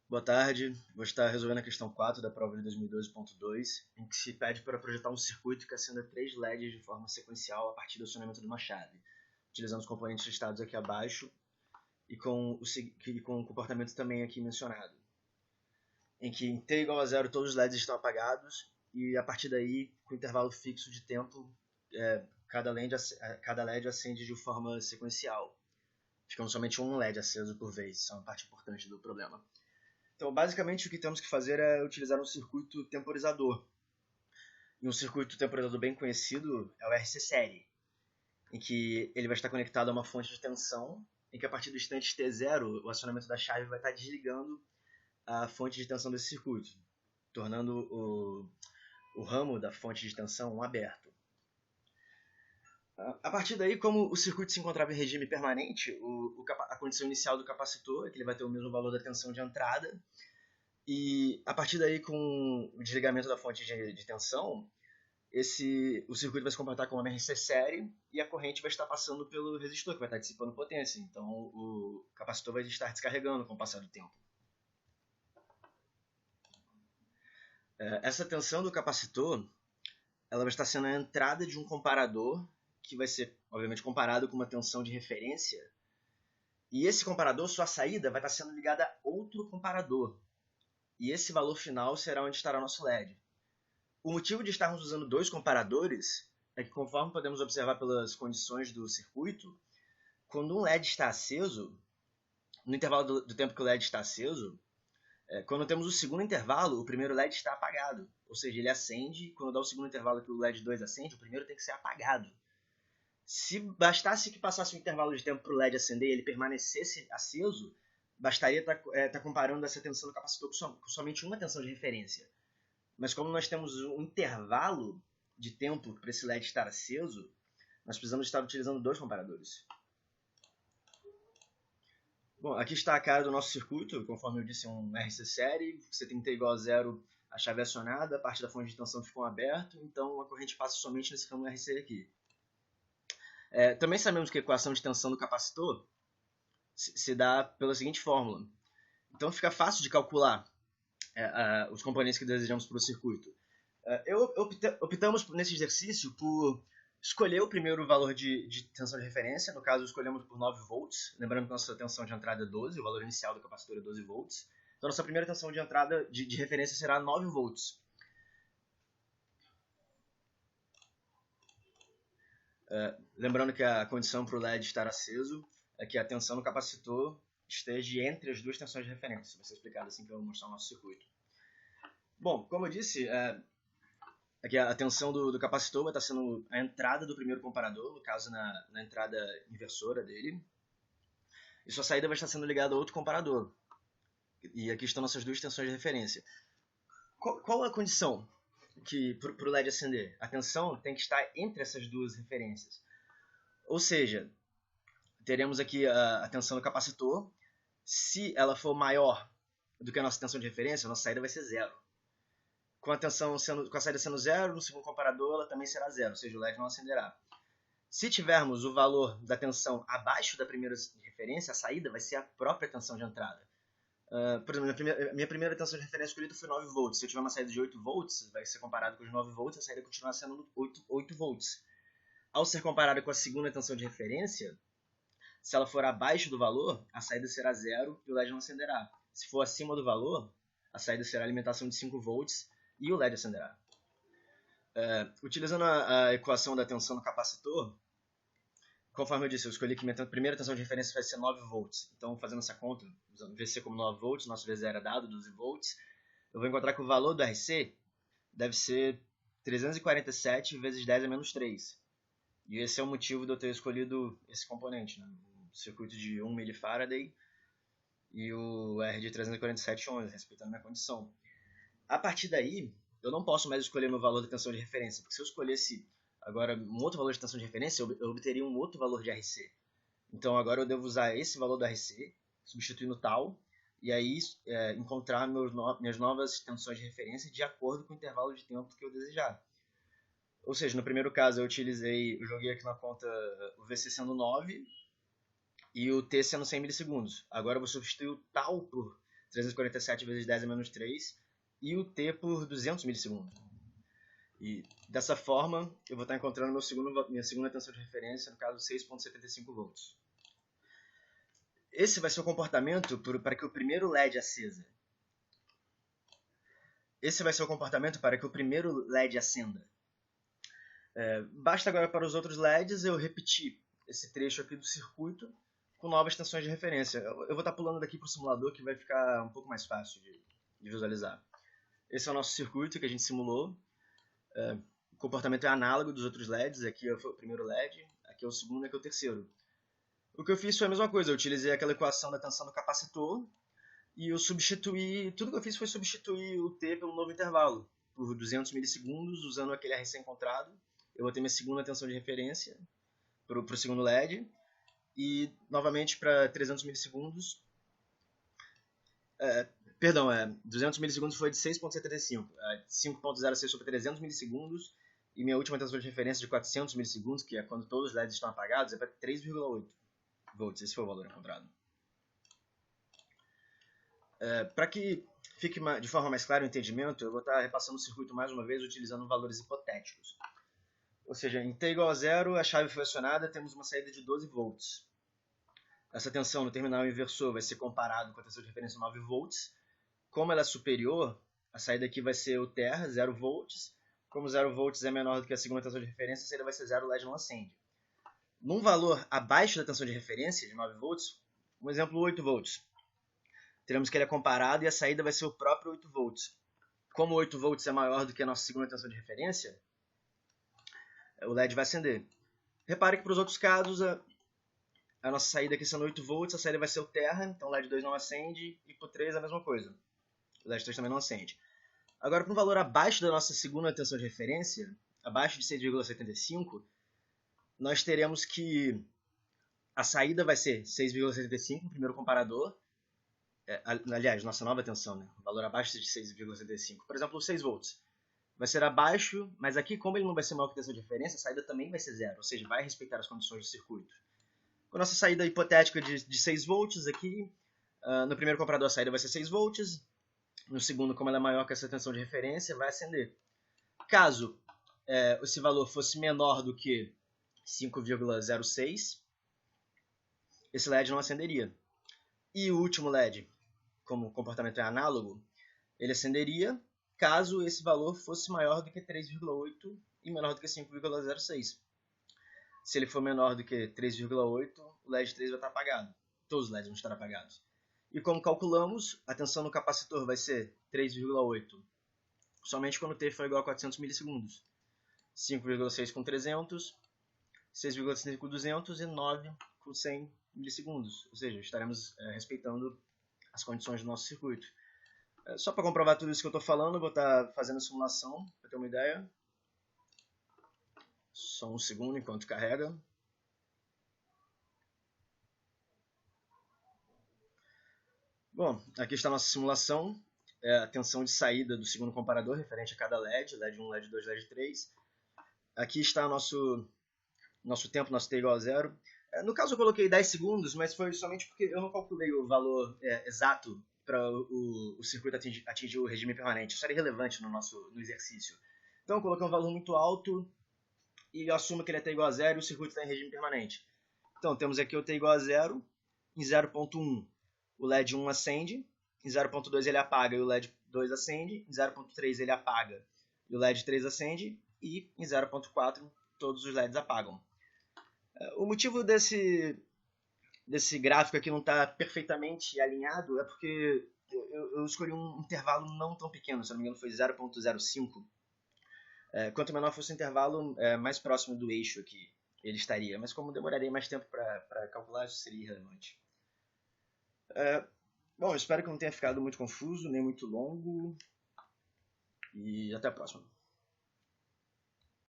Boa tarde, vou estar resolvendo a questão 4 da prova de 2012.2, em que se pede para projetar um circuito que acenda 3 LEDs de forma sequencial a partir do acionamento de uma chave, utilizando os componentes listados aqui abaixo e com o comportamento também aqui mencionado, em que em t igual a zero todos os LEDs estão apagados e a partir daí, com intervalo fixo de tempo, cada LED acende de forma sequencial, ficando somente um LED aceso por vez. Isso é uma parte importante do problema. Então, basicamente, o que temos que fazer é utilizar um circuito temporizador. E um circuito temporizador bem conhecido é o RC série, em que ele vai estar conectado a uma fonte de tensão, em que a partir do instante T0, o acionamento da chave vai estar desligando a fonte de tensão desse circuito, tornando o ramo da fonte de tensão aberto. A partir daí, como o circuito se encontrava em regime permanente, a condição inicial do capacitor é que ele vai ter o mesmo valor da tensão de entrada, e a partir daí, com o desligamento da fonte de tensão, o circuito vai se comportar como uma RC série e a corrente vai estar passando pelo resistor, que vai estar dissipando potência. Então, o capacitor vai estar descarregando com o passar do tempo. Essa tensão do capacitor ela vai estar sendo a entrada de um comparador, que vai ser, obviamente, comparado com uma tensão de referência. E esse comparador, sua saída, vai estar sendo ligada a outro comparador. E esse valor final será onde estará nosso LED. O motivo de estarmos usando dois comparadores é que, conforme podemos observar pelas condições do circuito, quando um LED está aceso, no intervalo do tempo que o LED está aceso, quando temos o segundo intervalo, o primeiro LED está apagado. Ou seja, ele acende, quando dá o segundo intervalo que o LED 2 acende, o primeiro tem que ser apagado. Se bastasse que passasse um intervalo de tempo para o LED acender e ele permanecesse aceso, bastaria estar comparando essa tensão do capacitor com somente uma tensão de referência. Mas como nós temos um intervalo de tempo para esse LED estar aceso, nós precisamos estar utilizando dois comparadores. Bom, aqui está a cara do nosso circuito, conforme eu disse, um RC série. Você tem T igual a zero, a chave é acionada, a parte da fonte de tensão ficou aberta, então a corrente passa somente nesse ramo RC aqui. Também sabemos que a equação de tensão do capacitor se dá pela seguinte fórmula. Então fica fácil de calcular os componentes que desejamos para o circuito. Optamos nesse exercício por escolher o primeiro valor de tensão de referência. No caso, escolhemos por 9 volts. Lembrando que nossa tensão de entrada é 12, o valor inicial do capacitor é 12 volts. Então, nossa primeira tensão de entrada de referência será 9 volts. Lembrando que a condição para o LED estar aceso é que a tensão no capacitor esteja entre as duas tensões de referência. Vai ser explicado assim que eu vou mostrar o nosso circuito. Bom, como eu disse, aqui a tensão do capacitor vai estar sendo a entrada do primeiro comparador, no caso na entrada inversora dele. E sua saída vai estar sendo ligada a outro comparador. E aqui estão nossas duas tensões de referência. Qual a condição para o LED acender? A tensão tem que estar entre essas duas referências. Ou seja, teremos aqui a tensão do capacitor. Se ela for maior do que a nossa tensão de referência, a nossa saída vai ser zero. Com a saída sendo zero, no segundo comparador ela também será zero, ou seja, o LED não acenderá. Se tivermos o valor da tensão abaixo da primeira referência, a saída vai ser a própria tensão de entrada. Por exemplo, minha primeira tensão de referência escolhida foi 9 volts. Se eu tiver uma saída de 8 volts, vai ser comparado com os 9 volts, a saída continuará sendo 8 volts. Ao ser comparada com a segunda tensão de referência, se ela for abaixo do valor, a saída será zero e o LED não acenderá. Se for acima do valor, a saída será alimentação de 5 volts e o LED acenderá. Utilizando a equação da tensão no capacitor, conforme eu disse, eu escolhi que minha primeira tensão de referência vai ser 9 volts. Então, fazendo essa conta, usando VC como 9 volts, nosso V0 é dado, 12 volts, eu vou encontrar que o valor do RC deve ser 347 vezes 10 a menos 3. E esse é o motivo de eu ter escolhido esse componente, né? O circuito de 1 mF e o R de 347 ohms, respeitando a minha condição. A partir daí, eu não posso mais escolher meu valor da tensão de referência, porque se eu escolhesse agora um outro valor de tensão de referência, eu obteria um outro valor de RC. Então agora eu devo usar esse valor do RC, substituindo tal, e aí encontrar minhas novas tensões de referência de acordo com o intervalo de tempo que eu desejar. Ou seja, no primeiro caso eu joguei aqui na conta o VC sendo 9 e o T sendo 100 milissegundos. Agora eu vou substituir o tal por 347 vezes 10 a menos 3, e o T por 200 milissegundos. E dessa forma, eu vou estar encontrando minha segunda tensão de referência, no caso 6,75 volts. Esse vai ser o comportamento para que o primeiro LED acenda. Basta agora para os outros LEDs eu repetir esse trecho aqui do circuito com novas tensões de referência. Eu vou estar pulando daqui para o simulador que vai ficar um pouco mais fácil de visualizar. Esse é o nosso circuito que a gente simulou. O comportamento é análogo dos outros LEDs. Aqui foi o primeiro LED, aqui é o segundo, aqui é o terceiro. O que eu fiz foi a mesma coisa. Eu utilizei aquela equação da tensão do capacitor e eu substituí. Tudo que eu fiz foi substituir o T pelo novo intervalo por 200 milissegundos, usando aquele RC encontrado. Eu vou ter minha segunda tensão de referência para o segundo LED. E, novamente, para 300 milissegundos... 200 milissegundos foi de 6,75. 5,06 sobre 300 milissegundos. E minha última tensão de referência de 400 milissegundos, que é quando todos os LEDs estão apagados, é para 3,8 volts. Esse foi o valor encontrado. Para que fique de forma mais clara o entendimento, eu vou estar repassando o circuito mais uma vez, utilizando valores hipotéticos. Ou seja, em T igual a 0, a chave foi acionada, temos uma saída de 12 volts. Essa tensão no terminal inversor vai ser comparado com a tensão de referência 9 volts. Como ela é superior, a saída aqui vai ser o terra, 0 volts. Como 0 volts é menor do que a segunda tensão de referência, a saída vai ser 0, o LED não acende. Num valor abaixo da tensão de referência, de 9 volts, um exemplo 8 volts. Teremos que ele é comparado e a saída vai ser o próprio 8 volts. Como 8 volts é maior do que a nossa segunda tensão de referência, o LED vai acender. Repare que para os outros casos, a nossa saída aqui sendo 8 volts, a saída vai ser o terra, então o LED 2 não acende, e para o 3 a mesma coisa. O LED 3 também não acende. Agora, para um valor abaixo da nossa segunda tensão de referência, abaixo de 6,75, nós teremos que a saída vai ser 6,75, o primeiro comparador. Aliás, nossa nova tensão, né? O valor abaixo de 6,75. Por exemplo, 6 volts. Vai ser abaixo, mas aqui, como ele não vai ser maior que a tensão de referência, a saída também vai ser zero, ou seja, vai respeitar as condições do circuito. Com a nossa saída hipotética de 6 volts aqui, no primeiro comparador a saída vai ser 6 volts, no segundo, como ela é maior que essa tensão de referência, vai acender. Caso esse valor fosse menor do que 5,06, esse LED não acenderia. E o último LED, como o comportamento é análogo, ele acenderia caso esse valor fosse maior do que 3,8 e menor do que 5,06. Se ele for menor do que 3,8, o LED 3 vai estar apagado. Todos os LEDs vão estar apagados. E como calculamos, a tensão no capacitor vai ser 3,8 somente quando T for igual a 400 milissegundos. 5,6 com 300, 6,5 com 200 e 9 com 100 milissegundos. Ou seja, estaremos respeitando as condições do nosso circuito. Só para comprovar tudo isso que eu estou falando, eu vou estar fazendo a simulação, para ter uma ideia. Só um segundo enquanto carrega. Bom, aqui está a nossa simulação. A tensão de saída do segundo comparador, referente a cada LED, LED 1, LED 2, LED 3. Aqui está o nosso tempo, nosso T igual a 0. No caso eu coloquei 10 segundos, mas foi somente porque eu não calculei o valor exato para o circuito atingir o regime permanente. Isso era irrelevante no exercício. Então eu coloquei um valor muito alto e eu assumo que ele é T igual a 0 e o circuito está em regime permanente. Então temos aqui o T igual a 0, em 0.1 o LED 1 acende, em 0.2 ele apaga e o LED 2 acende, em 0.3 ele apaga e o LED 3 acende, e em 0.4 todos os LEDs apagam. O motivo desse gráfico aqui não estar perfeitamente alinhado é porque eu escolhi um intervalo não tão pequeno, se não me engano foi 0.05. Quanto menor fosse o intervalo, mais próximo do eixo aqui ele estaria, mas como demoraria mais tempo para calcular, isso seria irrelevante. Bom, espero que não tenha ficado muito confuso, nem muito longo, e até a próxima.